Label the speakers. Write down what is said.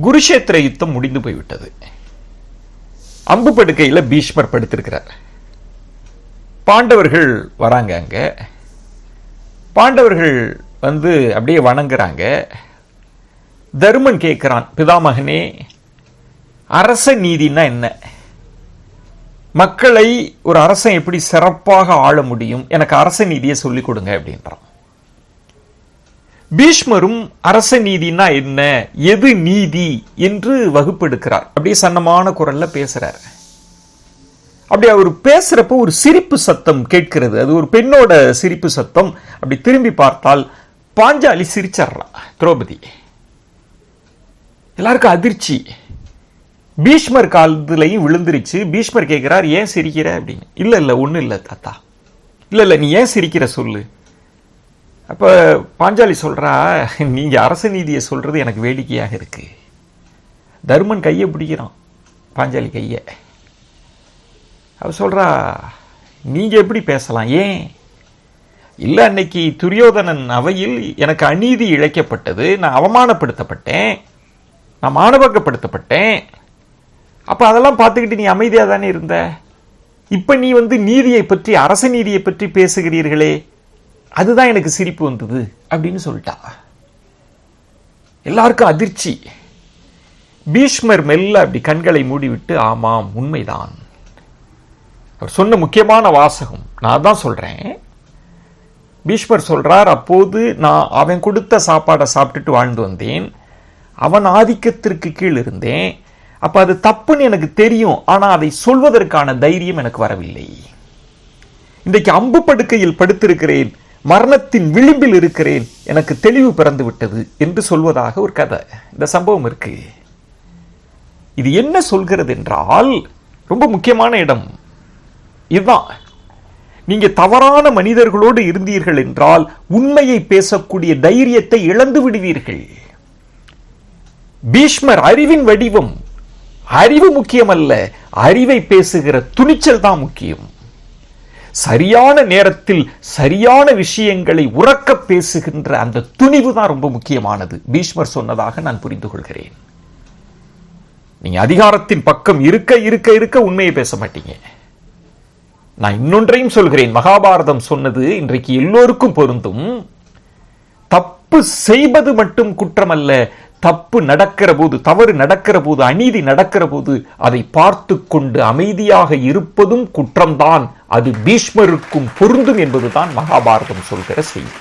Speaker 1: குருஷேத்திர யுத்தம் முடிந்து போய்விட்டது. அம்பு படுக்கையில் பீஷ்மர் படுத்திருக்கிறார். பாண்டவர்கள் வராங்க. அங்க பாண்டவர்கள் வந்து அப்படியே வணங்குறாங்க. தருமன் கேட்கிறான், பிதாமகனே, அரச நீதினா என்ன? மக்களை ஒரு அரசன் எப்படி சிறப்பாக ஆள முடியும்? எனக்கு அரச நீதியை சொல்லிக் கொடுங்க அப்படின்றான். பீஷ்மரும் அரச நீதினா என்ன, எது நீதி என்று வகுப்பெடுக்கிறார். அப்படியே சன்னமான குரல்ல பேசுறார். அப்படி அவர் பேசுறப்போ ஒரு சிரிப்பு சத்தம் கேட்கிறது. அது ஒரு பெண்ணோட சிரிப்பு சத்தம். அப்படி திரும்பி பார்த்தால் பாஞ்சாலி சிரிச்சர்றா, திரௌபதி. எல்லாருக்கும் அதிர்ச்சி. பீஷ்மர் காலத்துலையும் விழுந்துருச்சு. பீஷ்மர் கேட்கிறார், ஏன் சிரிக்கிற அப்படின்னு. இல்ல இல்ல ஒன்றும் இல்லை தாத்தா. இல்ல இல்ல நீ ஏன் சிரிக்கிற சொல்லு. அப்ப பாஞ்சாலி சொல்றா, நீங்க அரச நீதியை சொல்றது எனக்கு வேடிக்கையாக இருக்கு. தருமன் கையை பிடிக்கிறான், பாஞ்சாலி கைய. அவ சொல்றா, நீங்க எப்படி பேசலாம்? ஏன்? இல்ல, அன்னைக்கு துரியோதனன் அவையில் எனக்கு அநீதி இழைக்கப்பட்டது, நான் அவமானப்படுத்தப்பட்டேன், நான் மானபங்கப்படுத்தப்பட்டேன். அப்ப அதெல்லாம் பார்த்துக்கிட்டு நீ அமைதியா தானே இருந்த. இப்ப நீ வந்து நீதியை பற்றி, அரச நீதியை பற்றி பேசுகிறீர்களே, அதுதான் எனக்கு சிரிப்பு வந்தது அப்படின்னு சொல்லிட்டா. எல்லாருக்கும் அதிர்ச்சி. பீஷ்மர் மெல்ல அப்படி கண்களை மூடிவிட்டு, ஆமாம் உண்மைதான். அவர் சொன்ன முக்கியமான வாசகம் நான் தான் சொல்றேன். பீஷ்மர் சொல்றார், அப்போது நான் அவன் கொடுத்த சாப்பாடை சாப்பிட்டுட்டு வாழ்ந்து வந்தேன், அவன் ஆதிக்கத்திற்கு கீழ் இருந்தேன். அப்ப அது தப்புன்னு எனக்கு தெரியும், ஆனா அதை சொல்வதற்கான தைரியம் எனக்கு வரவில்லை. இன்றைக்கு அம்பு படுக்கையில் படுத்திருக்கிறேன், மரணத்தின் விளிம்பில் இருக்கிறேன், எனக்கு தெளிவு பிறந்து விட்டது என்று சொல்வதாக ஒரு கதை, இந்த சம்பவம் இருக்கு. இது என்ன சொல்கிறது என்றால், ரொம்ப முக்கியமான இடம் இதுதான். நீங்க தவறான மனிதர்களோடு இருந்தீர்கள் என்றால் உண்மையை பேசக்கூடிய தைரியத்தை இழந்து விடுவீர்கள். பீஷ்மர் அறிவின் வடிவம். அறிவு முக்கியமல்ல, அறிவை பேசுகிற துணிச்சல் தான் முக்கியம். சரியான நேரத்தில் சரியான விஷயங்களை உறக்க பேசுகின்ற அந்த துணிவு தான் ரொம்ப முக்கியமானது. பீஷ்மர் சொன்னதாக நான் புரிந்து கொள்கிறேன். நீங்க அதிகாரத்தின் பக்கம் இருக்க இருக்க இருக்க உண்மையை பேச மாட்டீங்க. நான் இன்னொன்றையும் சொல்கிறேன், மகாபாரதம் சொன்னது இன்றைக்கு எல்லோருக்கும் பொருந்தும். தப்பு செய்வது மட்டும் குற்றம் அல்ல, தப்பு நடக்கிற போது, தவறு நடக்கிற போது, அநீதி நடக்கிற போது அதை பார்த்து கொண்டு அமைதியாக இருப்பதும் குற்றம்தான். அது பீஷ்மருக்கும் பொருந்தும் என்பதுதான் மகாபாரதம் சொல்கிற செய்தி.